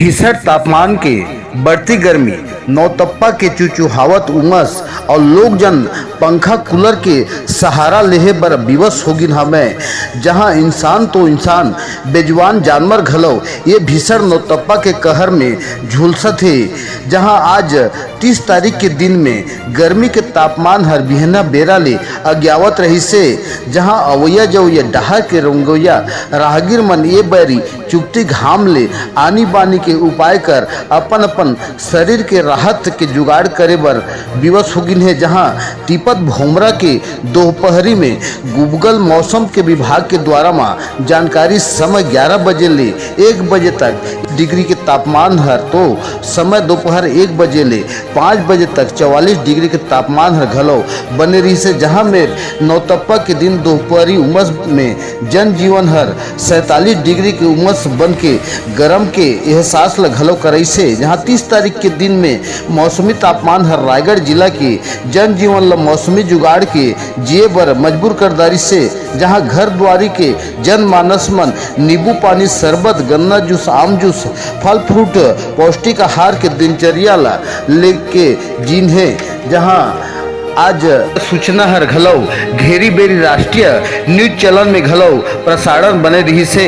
भीषण तापमान के बढ़ती गर्मी, नौतप्पा के चुचुहावत उमस और लोग जन पंखा कूलर के सहारा लेहे बर विवश होगिन हमें। जहां इंसान तो इंसान बेजुबान जानवर घलो ये भीषण नौतप्पा के कहर में झुलसत है। जहां आज 30 तारीख के दिन में गर्मी के तापमान हर बिहना बेरा ले अज्ञावत रही से। जहां अवैया जवैया डहार के रंगोया राहगीर मन ये बैरी चुपती घाम ले आनी बानी के उपाय कर अपन अपन शरीर के राहत के जुगाड़ करे बर विवश होगिन है। जहां टिपत भोमरा के दोपहरी में गूगल मौसम के विभाग के द्वारा में जानकारी समय 11 बजे ले 1 बजे तक डिग्री के तापमान हर तो समय दोपहर 1 बजे ले 5 बजे तक 44 डिग्री के तापमान हर घलो बने रही से। जहां में नौतप्पा के दिन दोपहरी उमस में जनजीवन हर 47 डिग्री के उमस बन के गर्म के एहसास ल घलो करई से। जहां 30 तारीख के दिन में मौसमी तापमान हर रायगढ़ जिला के जनजीवन ल मौसमी जुगाड़ के जिए बर मजबूर कर दारी से। जहां घर द्वारी के जनमानस मन नींबू पानी, शरबत, गन्ना जूस, आम जूस, फल फ्रूट, पौष्टिक आहार के दिनचर्या ला लेके जीन है। जहां आज सूचना हर घलो घेरी बेरी राष्ट्रीय न्यूज चैनल में घलो प्रसारण बने रही से।